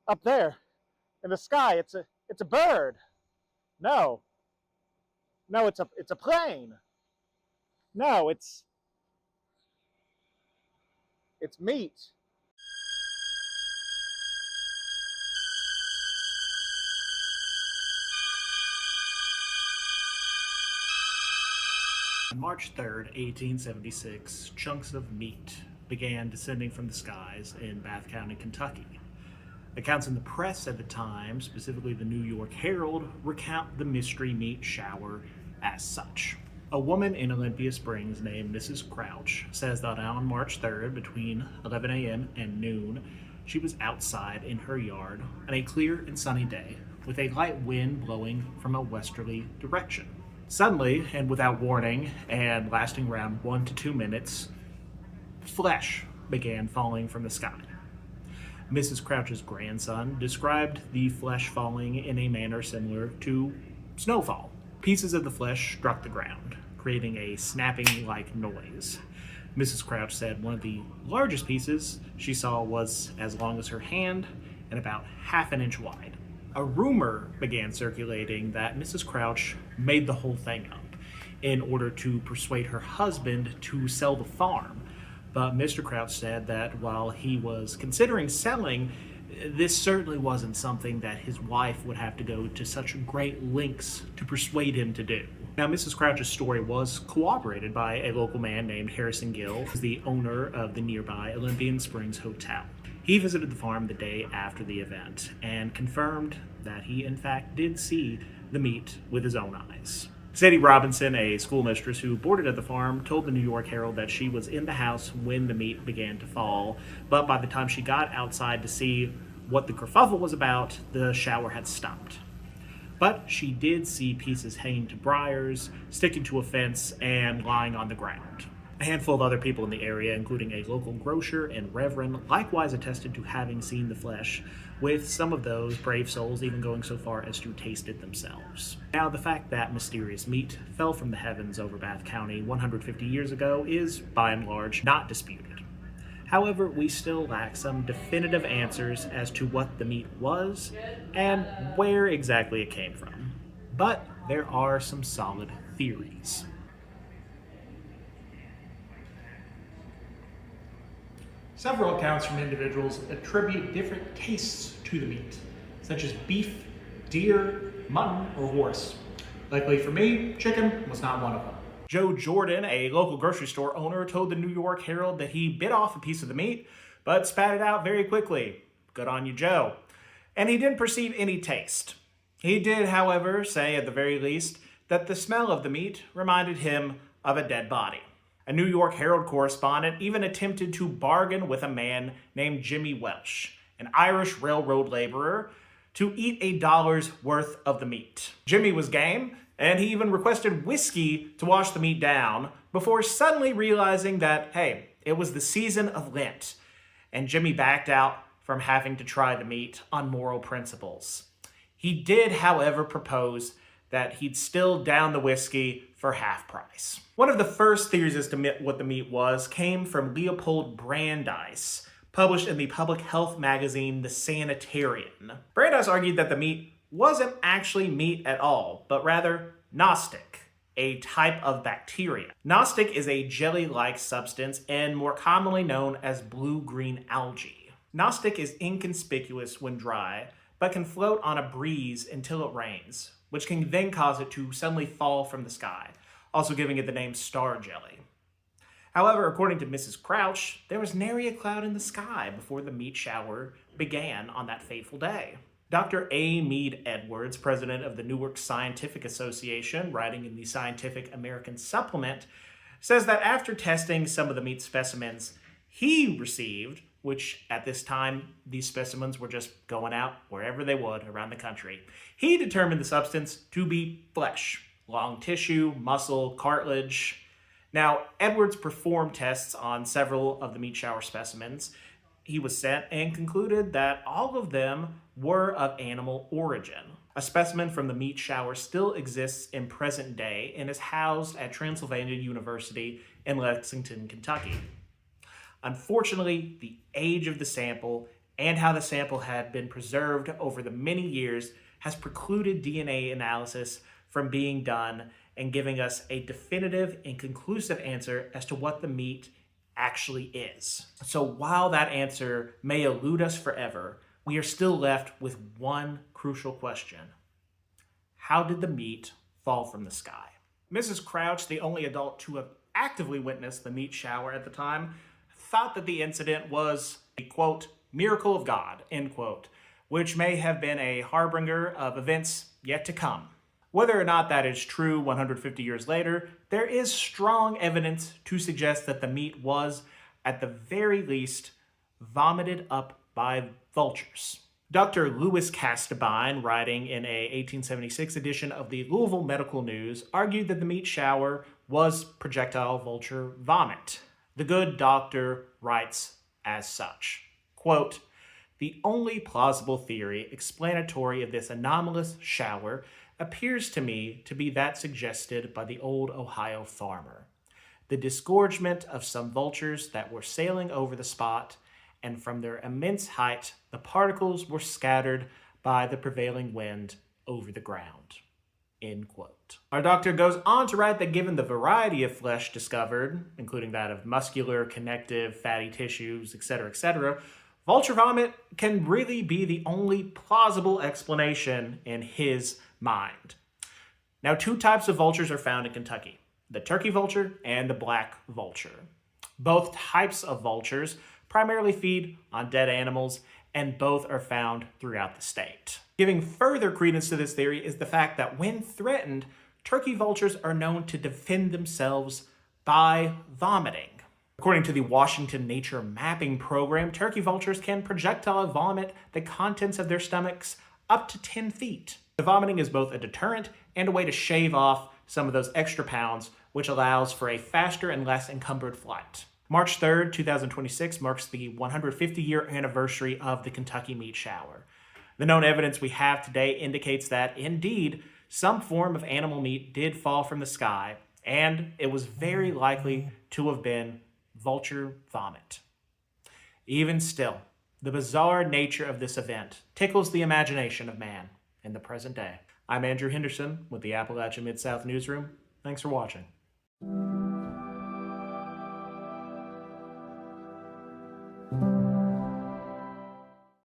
up there in the sky. It's a bird. No, no, it's a plane. No, it's meat. On March 3rd, 1876, chunks of meat began descending from the skies in Bath County, Kentucky. Accounts in the press at the time, specifically the New York Herald, recount the mystery meat shower as such. A woman in Olympia Springs named Mrs. Crouch says that on March 3rd, between 11 a.m. and noon, she was outside in her yard on a clear and sunny day with a light wind blowing from a westerly direction. Suddenly, and without warning, and lasting around 1 to 2 minutes, flesh began falling from the sky. Mrs. Crouch's grandson described the flesh falling in a manner similar to snowfall. Pieces of the flesh struck the ground, creating a snapping-like noise. Mrs. Crouch said one of the largest pieces she saw was as long as her hand and about half an inch wide. A rumor began circulating that Mrs. Crouch made the whole thing up in order to persuade her husband to sell the farm. But Mr. Crouch said that while he was considering selling, this certainly wasn't something that his wife would have to go to such great lengths to persuade him to do. Now, Mrs. Crouch's story was corroborated by a local man named Harrison Gill, the owner of the nearby Olympia Springs Hotel. He visited the farm the day after the event and confirmed that he in fact did see the meat with his own eyes. Sadie Robinson, a schoolmistress who boarded at the farm, told the New York Herald that she was in the house when the meat began to fall, but by the time she got outside to see what the kerfuffle was about, the shower had stopped. But she did see pieces hanging to briars, sticking to a fence, and lying on the ground. A handful of other people in the area, including a local grocer and reverend, likewise attested to having seen the flesh, with some of those brave souls even going so far as to taste it themselves. Now, the fact that mysterious meat fell from the heavens over Bath County 150 years ago is, by and large, not disputed. However, we still lack some definitive answers as to what the meat was and where exactly it came from. But there are some solid theories. Several accounts from individuals attribute different tastes to the meat, such as beef, deer, mutton, or horse. Luckily for me, chicken was not one of them. Joe Jordan, a local grocery store owner, told the New York Herald that he bit off a piece of the meat, but spat it out very quickly. Good on you, Joe. And he didn't perceive any taste. He did, however, say at the very least that the smell of the meat reminded him of a dead body. A New York Herald correspondent even attempted to bargain with a man named Jimmy Welsh, an Irish railroad laborer, to eat $1 worth of the meat. Jimmy was game, and he even requested whiskey to wash the meat down before suddenly realizing that, hey, it was the season of Lent, and Jimmy backed out from having to try the meat on moral principles. He did, however, propose that he'd still down the whiskey for half price. One of the first theories as to what the meat was came from Leopold Brandeis, published in the public health magazine The Sanitarian. Brandeis argued that the meat wasn't actually meat at all, but rather Gnostic, a type of bacteria. Gnostic is a jelly-like substance and more commonly known as blue-green algae. Gnostic is inconspicuous when dry, but can float on a breeze until it rains, which can then cause it to suddenly fall from the sky, also giving it the name star jelly. However, according to Mrs. Crouch, there was nary a cloud in the sky before the meat shower began on that fateful day. Dr. A. Mead Edwards, president of the Newark Scientific Association, writing in the Scientific American Supplement, says that after testing some of the meat specimens he received, which at this time, these specimens were just going out wherever they would around the country, he determined the substance to be flesh, long tissue, muscle, cartilage. Now, Edwards performed tests on several of the meat shower specimens he was sent and concluded that all of them were of animal origin. A specimen from the meat shower still exists in present day and is housed at Transylvania University in Lexington, Kentucky. Unfortunately, the age of the sample and how the sample had been preserved over the many years has precluded DNA analysis from being done and giving us a definitive and conclusive answer as to what the meat actually is. So while that answer may elude us forever, we are still left with one crucial question. How did the meat fall from the sky? Mrs. Crouch, the only adult to have actively witnessed the meat shower at the time, thought that the incident was a, quote, miracle of God, end quote, which may have been a harbinger of events yet to come. Whether or not that is true 150 years later, there is strong evidence to suggest that the meat was, at the very least, vomited up by vultures. Dr. Louis Castabine, writing in a 1876 edition of the Louisville Medical News, argued that the meat shower was projectile vulture vomit. The good doctor writes as such, quote, "The only plausible theory explanatory of this anomalous shower appears to me to be that suggested by the old Ohio farmer. The disgorgement of some vultures that were sailing over the spot, and from their immense height, the particles were scattered by the prevailing wind over the ground." End quote. Our doctor goes on to write that given the variety of flesh discovered, including that of muscular, connective, fatty tissues, etc., vulture vomit can really be the only plausible explanation in his mind. Now, two types of vultures are found in Kentucky: the turkey vulture and the black vulture. Both types of vultures primarily feed on dead animals, and both are found throughout the state. Giving further credence to this theory is the fact that when threatened, turkey vultures are known to defend themselves by vomiting. According to the Washington Nature Mapping Program, turkey vultures can projectile vomit the contents of their stomachs up to 10 feet. The vomiting is both a deterrent and a way to shave off some of those extra pounds, which allows for a faster and less encumbered flight. March 3rd, 2026 marks the 150-year anniversary of the Kentucky meat shower. The known evidence we have today indicates that, indeed, some form of animal meat did fall from the sky, and it was very likely to have been vulture vomit. Even still, the bizarre nature of this event tickles the imagination of man in the present day. I'm Andrew Henderson with the Appalachia Mid-South Newsroom. Thanks for watching.